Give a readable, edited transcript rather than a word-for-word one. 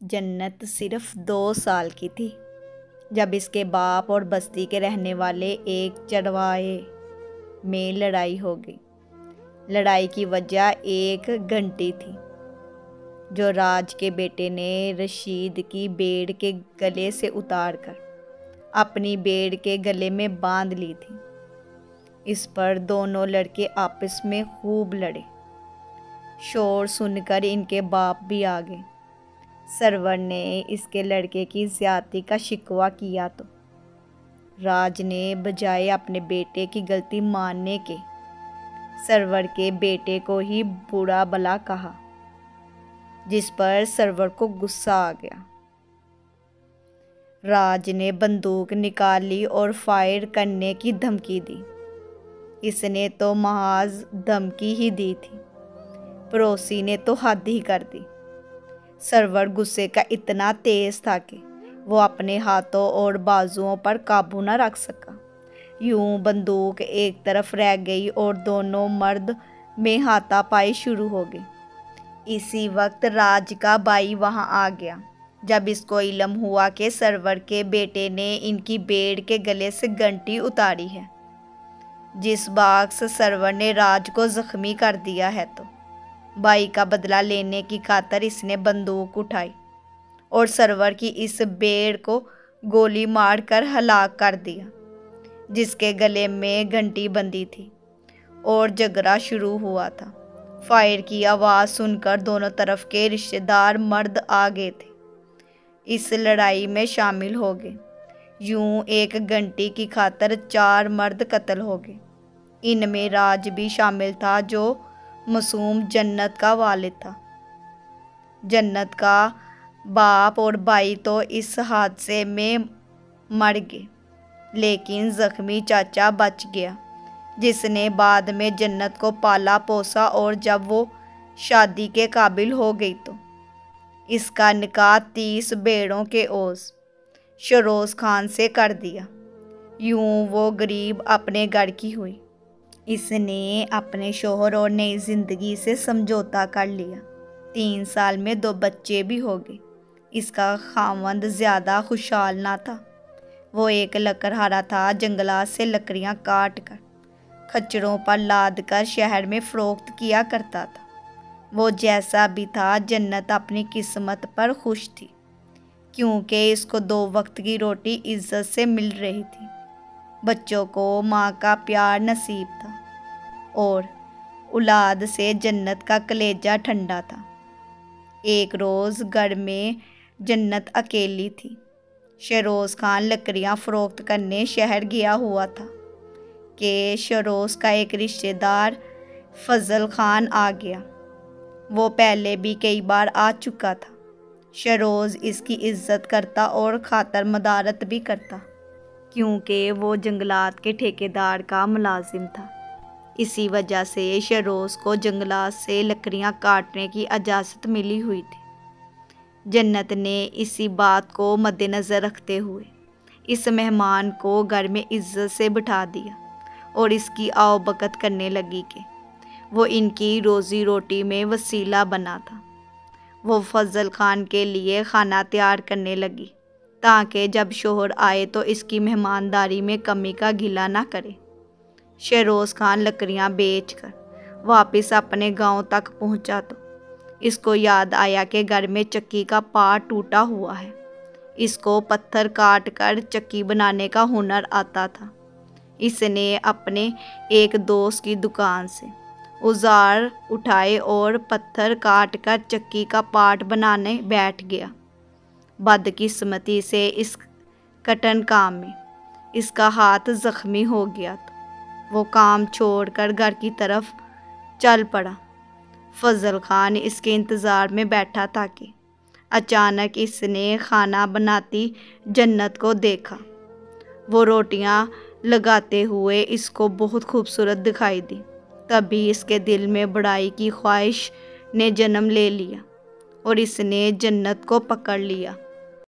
جنت صرف 2 سال کی تھی جب اس کے باپ اور بستی کے رہنے والے ایک چرواہے میں لڑائی ہو گئی۔ لڑائی کی وجہ ایک گھنٹی تھی جو راج کے بیٹے نے رشید کی بھیڑ کے گلے سے اتار کر اپنی بھیڑ کے گلے میں باندھ لی تھی۔ اس پر دونوں لڑکے آپس میں خوب لڑے۔ شور سن کر ان کے باپ بھی آ گئے۔ سرور نے اس کے لڑکے کی زیادتی کا شکوہ کیا تو راج نے بجائے اپنے بیٹے کی غلطی ماننے کے سرور کے بیٹے کو ہی برا بھلا کہا، جس پر سرور کو غصہ آ گیا۔ راج نے بندوق نکال لی اور فائر کرنے کی دھمکی دی۔ اس نے تو محض دھمکی ہی دی تھی، پڑوسی نے تو حد ہی کر دی۔ سرور غصے کا اتنا تیز تھا کہ وہ اپنے ہاتھوں اور بازوؤں پر قابو نہ رکھ سکا۔ یوں بندوق ایک طرف رہ گئی اور دونوں مرد میں ہاتھا پائی شروع ہو گئی۔ اسی وقت راج کا بھائی وہاں آ گیا۔ جب اس کو علم ہوا کہ سرور کے بیٹے نے ان کی بھیڑ کے گلے سے گھنٹی اتاری ہے، جس باعث سرور نے راج کو زخمی کر دیا ہے، تو بھائی کا بدلہ لینے کی خاطر اس نے بندوق اٹھائی اور سرور کی اس بھیڑ کو گولی مار کر ہلاک کر دیا، جس کے گلے میں گھنٹی بندھی تھی، اور جھگڑا شروع ہوا تھا۔ فائر کی آواز سن کر دونوں طرف کے رشتہ دار مرد آ گئے تھے، اس لڑائی میں شامل ہو گئے۔ یوں ایک گھنٹی کی خاطر 4 مرد قتل ہو گئے۔ ان میں راج بھی شامل تھا جو معصوم جنت کا والد تھا۔ جنت کا باپ اور بھائی تو اس حادثے میں مر گئے، لیکن زخمی چاچا بچ گیا، جس نے بعد میں جنت کو پالا پوسا، اور جب وہ شادی کے قابل ہو گئی تو اس کا نکاح 30 بھیڑوں کے عوض شیروز خان سے کر دیا۔ یوں وہ غریب اپنے گھر کی ہوئی۔ اس نے اپنے شوہر اور نئی زندگی سے سمجھوتا کر لیا۔ 3 سال میں 2 بچے بھی ہو گئے۔ اس کا خاوند زیادہ خوشحال نہ تھا۔ وہ ایک لکڑہارا تھا، جنگلات سے لکڑیاں کاٹ کر کھچروں پر لاد کر شہر میں فروخت کیا کرتا تھا۔ وہ جیسا بھی تھا، جنت اپنی قسمت پر خوش تھی، کیونکہ اس کو 2 وقت کی روٹی عزت سے مل رہی تھی۔ بچوں کو ماں کا پیار نصیب تھا اور اولاد سے جنت کا کلیجہ ٹھنڈا تھا۔ ایک روز گھر میں جنت اکیلی تھی۔ شیروز خان لکڑیاں فروخت کرنے شہر گیا ہوا تھا کہ شیروز کا ایک رشتہ دار فضل خان آ گیا۔ وہ پہلے بھی کئی بار آ چکا تھا۔ شیروز اس کی عزت کرتا اور خاطر مدارت بھی کرتا، کیونکہ وہ جنگلات کے ٹھیکیدار کا ملازم تھا۔ اسی وجہ سے شیروز کو جنگلات سے لکڑیاں کاٹنے کی اجازت ملی ہوئی تھی۔ جنت نے اسی بات کو مد نظر رکھتے ہوئے اس مہمان کو گھر میں عزت سے بٹھا دیا اور اس کی آؤ بھگت کرنے لگی کہ وہ ان کی روزی روٹی میں وسیلہ بنا تھا۔ وہ فضل خان کے لیے کھانا تیار کرنے لگی تاکہ جب شوہر آئے تو اس کی مہمانداری میں کمی کا گلہ نہ کرے۔ شیروز خان لکڑیاں بیچ کر واپس اپنے گاؤں تک پہنچا تو اس کو یاد آیا کہ گھر میں چکی کا پاٹ ٹوٹا ہوا ہے۔ اس کو پتھر کاٹ کر چکی بنانے کا ہنر آتا تھا۔ اس نے اپنے ایک دوست کی دکان سے اوزار اٹھائے اور پتھر کاٹ کر چکی کا پاٹ بنانے بیٹھ گیا۔ بدقسمتی سے اس کٹن کام میں اس کا ہاتھ زخمی ہو گیا تو وہ کام چھوڑ کر گھر کی طرف چل پڑا۔ فضل خان اس کے انتظار میں بیٹھا تھا کہ اچانک اس نے کھانا بناتی جنت کو دیکھا۔ وہ روٹیاں لگاتے ہوئے اس کو بہت خوبصورت دکھائی دی۔ تبھی اس کے دل میں بڑائی کی خواہش نے جنم لے لیا اور اس نے جنت کو پکڑ لیا۔